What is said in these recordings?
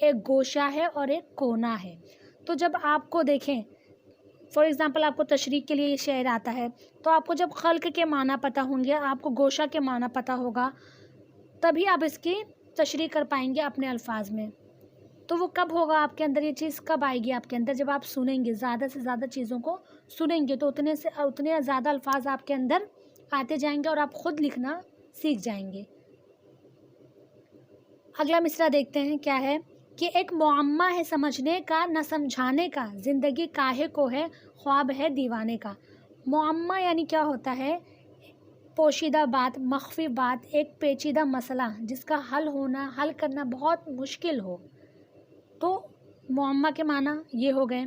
ایک گوشہ ہے اور ایک کونا ہے. تو جب آپ کو دیکھیں فار ایگزامپل آپ کو تشریح کے لیے یہ شعر آتا ہے تو آپ کو جب خلق کے معنی پتہ ہوں گے, آپ کو گوشہ کے معنی پتہ ہوگا, تبھی آپ اس کی تشریح کر پائیں گے اپنے الفاظ میں. تو وہ کب ہوگا آپ کے اندر, یہ چیز کب آئے گی آپ کے اندر؟ جب آپ سنیں گے, زیادہ سے زیادہ چیزوں کو سنیں گے تو اتنے زیادہ الفاظ آپ کے اندر آتے جائیں گے اور آپ خود لکھنا سیکھ جائیں گے. اگلا مصرع دیکھتے ہیں کیا ہے کہ ایک معمہ ہے سمجھنے کا نہ سمجھانے کا, زندگی کاہے کو ہے خواب ہے دیوانے کا. معمہ یعنی کیا ہوتا ہے؟ پوشیدہ بات, مخفی بات, ایک پیچیدہ مسئلہ جس کا حل کرنا بہت مشکل ہو. تو معمہ کے معنی یہ ہو گئے.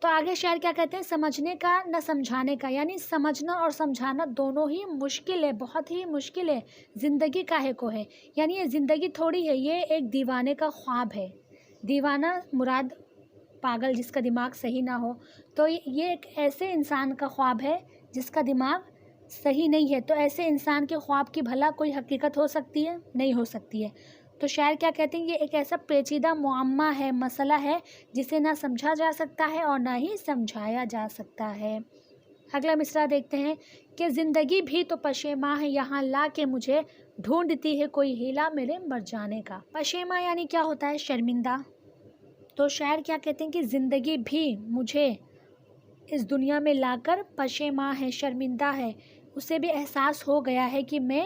تو آگے شاعر کیا کہتے ہیں؟ سمجھنے کا نہ سمجھانے کا, یعنی سمجھنا اور سمجھانا دونوں ہی مشکل ہے, بہت ہی مشکل ہے. زندگی کاہے کو ہے, یعنی یہ زندگی تھوڑی ہے, یہ ایک دیوانے کا خواب ہے. دیوانہ مراد پاگل, جس کا دماغ صحیح نہ ہو. تو یہ ایک ایسے انسان کا خواب ہے جس کا دماغ صحیح نہیں ہے. تو ایسے انسان کے خواب کی بھلا کوئی حقیقت ہو سکتی ہے؟ نہیں ہو سکتی ہے. تو شاعر کیا کہتے ہیں؟ یہ ایک ایسا پیچیدہ معمہ ہے, مسئلہ ہے جسے نہ سمجھا جا سکتا ہے اور نہ ہی سمجھایا جا سکتا ہے. اگلا مصرع دیکھتے ہیں کہ زندگی بھی تو پشیماں ہے یہاں لا کے مجھے, ڈھونڈتی ہے کوئی ہیلا میرے مر جانے کا. پشیماں یعنی کیا ہوتا ہے؟ شرمندہ. تو شاعر کیا کہتے ہیں کہ زندگی بھی مجھے اس دنیا میں لا کر پشیماں ہے, شرمندہ ہے. اسے بھی احساس ہو گیا ہے کہ میں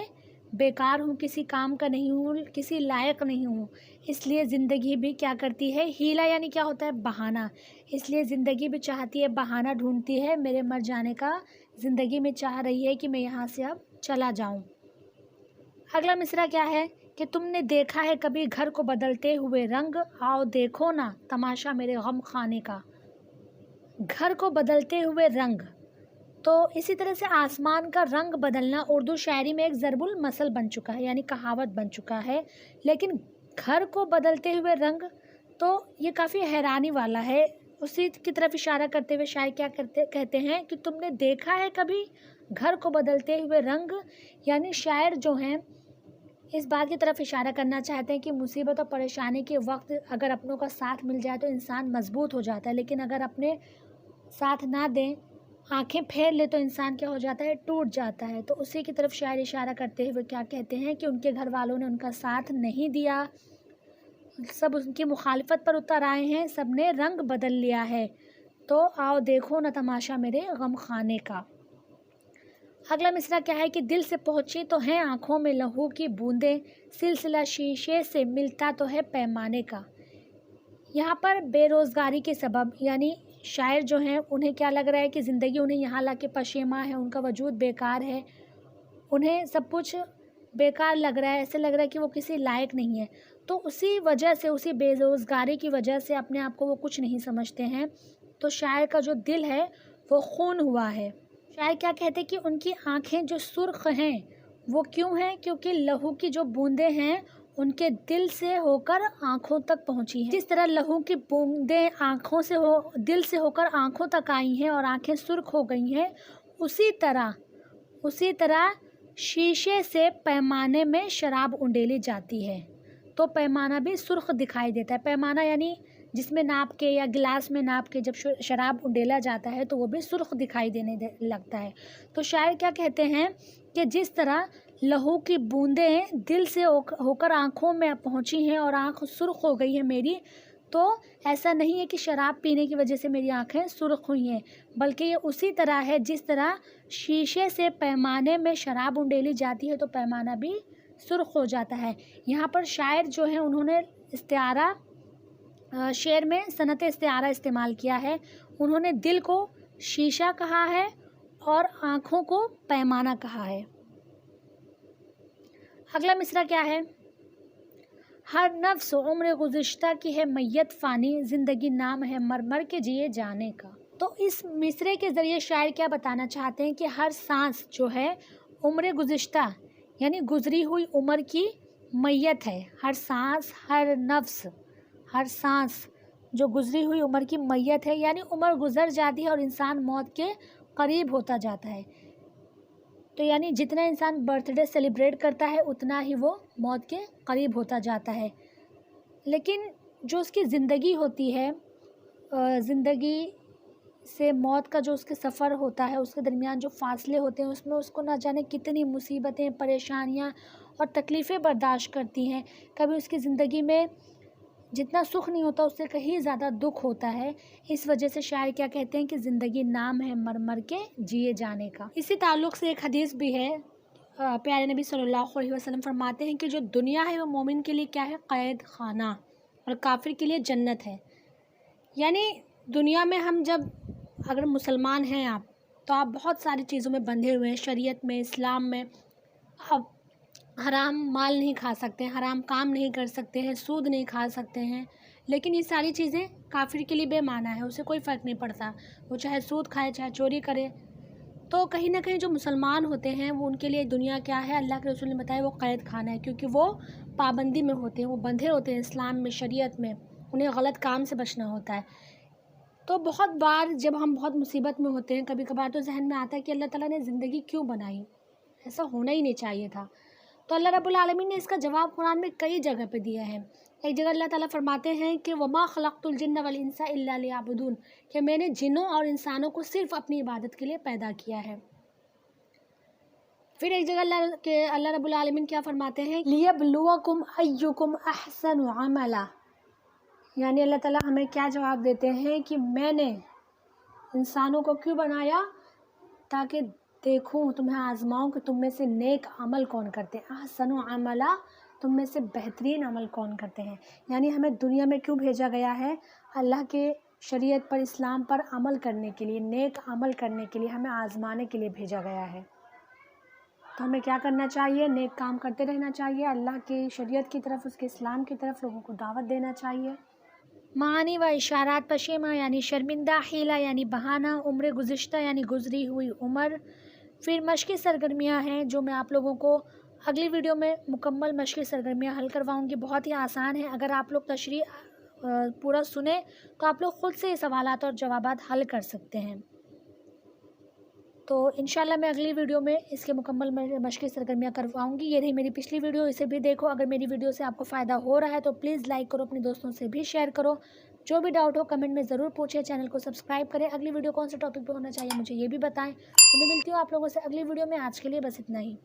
بیکار ہوں, کسی کام کا نہیں ہوں, کسی لائق نہیں ہوں. اس لیے زندگی بھی کیا کرتی ہے؟ ہیلا یعنی کیا ہوتا ہے؟ بہانہ. اس لیے زندگی بھی چاہتی ہے, بہانہ ڈھونڈتی ہے میرے مر جانے کا. زندگی میں چاہ رہی ہے کہ میں یہاں سے اب چلا جاؤں. اگلا مصرع کیا ہے کہ تم نے دیکھا ہے کبھی گھر کو بدلتے ہوئے رنگ, آؤ دیکھو نا تماشا میرے غم خانے کا. گھر کو بدلتے ہوئے رنگ, تو اسی طرح سے آسمان کا رنگ بدلنا اردو شاعری میں ایک ضرب المثل بن چکا ہے, یعنی کہاوت بن چکا ہے. لیکن گھر کو بدلتے ہوئے رنگ تو یہ کافی حیرانی والا ہے. اسی کی طرف اشارہ کرتے ہوئے شاعر کیا کہتے ہیں کہ تم نے دیکھا ہے کبھی گھر کو بدلتے ہوئے رنگ, یعنی شاعر جو ہیں اس بات کی طرف اشارہ کرنا چاہتے ہیں کہ مصیبت اور پریشانی کے وقت اگر اپنوں کا ساتھ مل جائے تو انسان مضبوط ہو جاتا ہے, لیکن اگر اپنے ساتھ نہ دیں, آنکھیں پھیر لے تو انسان کیا ہو جاتا ہے؟ ٹوٹ جاتا ہے. تو اسی کی طرف شاعر اشارہ کرتے ہوئے کیا کہتے ہیں کہ ان کے گھر والوں نے ان کا ساتھ نہیں دیا, سب ان کی مخالفت پر اتر آئے ہیں, سب نے رنگ بدل لیا ہے. تو آؤ دیکھو نہ تماشا میرے غم خانے کا. اگلا مصرع کیا ہے کہ دل سے پہنچی تو ہیں آنکھوں میں لہو کی بوندیں, سلسلہ شیشے سے ملتا تو ہے پیمانے کا. یہاں پر بے روزگاری کے سبب, یعنی شاعر جو ہیں انہیں کیا لگ رہا ہے کہ زندگی انہیں یہاں لا کے پشیماں ہے, ان کا وجود بیکار ہے, انہیں سب کچھ بیکار لگ رہا ہے, ایسے لگ رہا ہے کہ وہ کسی لائق نہیں ہے. تو اسی وجہ سے, اسی بے روزگاری کی وجہ سے اپنے آپ کو وہ کچھ نہیں سمجھتے ہیں. تو شاعر کا جو دل ہے وہ خون ہوا ہے. شاعر کیا کہتے ہیں کہ ان کی آنکھیں جو سرخ ہیں وہ کیوں ہیں؟ کیونکہ لہو کی جو بوندیں ہیں ان کے دل سے ہو کر آنکھوں تک پہنچی ہیں. جس طرح لہو کی بوندیں دل سے ہو کر آنکھوں تک آئی ہیں اور آنکھیں سرخ ہو گئی ہیں, اسی طرح شیشے سے پیمانے میں شراب انڈیلی جاتی ہے تو پیمانہ بھی سرخ دکھائی دیتا ہے. پیمانہ یعنی جس میں ناپ کے یا گلاس میں ناپ کے جب شراب انڈیلا جاتا ہے تو وہ بھی سرخ دکھائی دینے لگتا ہے. تو شاعر کیا کہتے ہیں کہ جس طرح لہو کی بوندیں دل سے ہو کر آنکھوں میں پہنچی ہیں اور آنکھ سرخ ہو گئی ہے میری, تو ایسا نہیں ہے کہ شراب پینے کی وجہ سے میری آنکھیں سرخ ہوئی ہیں, بلکہ یہ اسی طرح ہے جس طرح شیشے سے پیمانے میں شراب انڈیلی جاتی ہے تو پیمانہ بھی سرخ ہو جاتا ہے. یہاں پر شاعر جو ہیں انہوں نے استعارہ, شعر میں صنعت استعارہ استعمال کیا ہے. انہوں نے دل کو شیشہ کہا ہے اور آنکھوں کو پیمانہ کہا ہے. اگلا مصرع کیا ہے؟ ہر نفس عمر گزشتہ کی ہے میت فانی, زندگی نام ہے مر مر کے جیے جانے کا. تو اس مصرعے کے ذریعے شاعر کیا بتانا چاہتے ہیں کہ ہر سانس جو ہے عمر گزشتہ یعنی گزری ہوئی عمر کی میت ہے. ہر سانس, ہر نفس, ہر سانس جو گزری ہوئی عمر کی میت ہے, یعنی عمر گزر جاتی ہے اور انسان موت کے قریب ہوتا جاتا ہے. تو یعنی جتنا انسان برتھ ڈے سیلیبریٹ کرتا ہے اتنا ہی وہ موت کے قریب ہوتا جاتا ہے. لیکن جو اس کی زندگی ہوتی ہے، زندگی سے موت کا جو اس کے سفر ہوتا ہے، اس کے درمیان جو فاصلے ہوتے ہیں، اس میں اس کو نہ جانے کتنی مصیبتیں، پریشانیاں اور تکلیفیں برداشت کرتی ہیں۔ کبھی اس کی زندگی میں جتنا سکھ نہیں ہوتا اس سے کہیں زیادہ دکھ ہوتا ہے۔ اس وجہ سے شاعر کیا کہتے ہیں کہ زندگی نام ہے مر مر کے جیے جانے کا۔ اسی تعلق سے ایک حدیث بھی ہے، پیارے نبی صلی اللہ علیہ وسلم فرماتے ہیں کہ جو دنیا ہے وہ مومن کے لیے کیا ہے؟ قید خانہ، اور کافر کے لیے جنت ہے۔ یعنی دنیا میں ہم جب اگر مسلمان ہیں آپ، تو آپ بہت ساری چیزوں میں بندھے ہوئے ہیں، شریعت میں، اسلام میں۔ آپ حرام مال نہیں کھا سکتے، حرام کام نہیں کر سکتے ہیں، سود نہیں کھا سکتے ہیں، لیکن یہ ساری چیزیں کافر کے لیے بے معنی ہے، اسے کوئی فرق نہیں پڑتا، وہ چاہے سود کھائے چاہے چوری کرے۔ تو کہیں نہ کہیں جو مسلمان ہوتے ہیں وہ ان کے لیے دنیا کیا ہے؟ اللہ کے رسول نے بتایا وہ قید خانہ ہے، کیونکہ وہ پابندی میں ہوتے ہیں، وہ بندھے ہوتے ہیں اسلام میں، شریعت میں، انہیں غلط کام سے بچنا ہوتا ہے۔ تو بہت بار جب ہم بہت مصیبت میں ہوتے ہیں، کبھی کبھار تو ذہن میں آتا ہے کہ اللہ تعالیٰ نے زندگی کیوں بنائی؟ ایسا ہونا ہی نہیں چاہیے تھا۔ تو اللہ رب العالمین نے اس کا جواب قرآن میں کئی جگہ پہ دیا ہے۔ ایک جگہ اللہ تعالیٰ فرماتے ہیں کہ وَمَا خَلَقْتُ الْجِنَّ وَالْإِنسَ إِلَّا لِيَعْبُدُونَ، کہ میں نے جنوں اور انسانوں کو صرف اپنی عبادت کے لیے پیدا کیا ہے۔ پھر ایک جگہ اللہ رب العالمین کیا فرماتے ہیں؟ لِيَبْلُوَكُمْ أَيُّكُمْ أَحْسَنُ عَمَلًا، یعنی اللہ تعالیٰ ہمیں کیا جواب دیتے ہیں کہ میں نے انسانوں کو کیوں بنایا؟ تاکہ دیکھوں، تمہیں آزماؤں کہ تم میں سے نیک عمل کون کرتے ہیں، احسن عملا، تم میں سے بہترین عمل کون کرتے ہیں۔ یعنی ہمیں دنیا میں کیوں بھیجا گیا ہے؟ اللہ کے شریعت پر، اسلام پر عمل کرنے کے لیے، نیک عمل کرنے کے لیے، ہمیں آزمانے کے لیے بھیجا گیا ہے۔ تو ہمیں کیا کرنا چاہیے؟ نیک کام کرتے رہنا چاہیے، اللہ کی شریعت کی طرف، اس کے اسلام کی طرف لوگوں کو دعوت دینا چاہیے۔ معانی و اشارات پشیمہ یعنی شرمندہ، حیلہ یعنی بہانہ، عمر گزشتہ یعنی گزری ہوئی عمر۔ پھر مشقی سرگرمیاں ہیں جو میں آپ لوگوں کو اگلی ویڈیو میں مکمل مشقی سرگرمیاں حل کرواؤں گی، بہت ہی آسان ہے۔ اگر آپ لوگ تشریح پورا سنیں تو آپ لوگ خود سے سوالات اور جوابات حل کر سکتے ہیں۔ تو انشاءاللہ میں اگلی ویڈیو میں اس کے مکمل مشقی سرگرمیاں کرواؤں گی۔ یہ رہی میری پچھلی ویڈیو، اسے بھی دیکھو۔ اگر میری ویڈیو سے آپ کو فائدہ ہو رہا ہے تو پلیز لائک کرو، اپنے دوستوں سے بھی شیئر کرو۔ جو بھی ڈاؤٹ ہو کمنٹ میں ضرور پوچھیں، چینل کو سبسکرائب کریں۔ اگلی ویڈیو کون سے ٹاپک پہ ہونا چاہیے مجھے یہ بھی بتائیں۔ تو میں ملتی ہوں آپ لوگوں سے اگلی ویڈیو میں، آج کے لیے بس اتنا ہی۔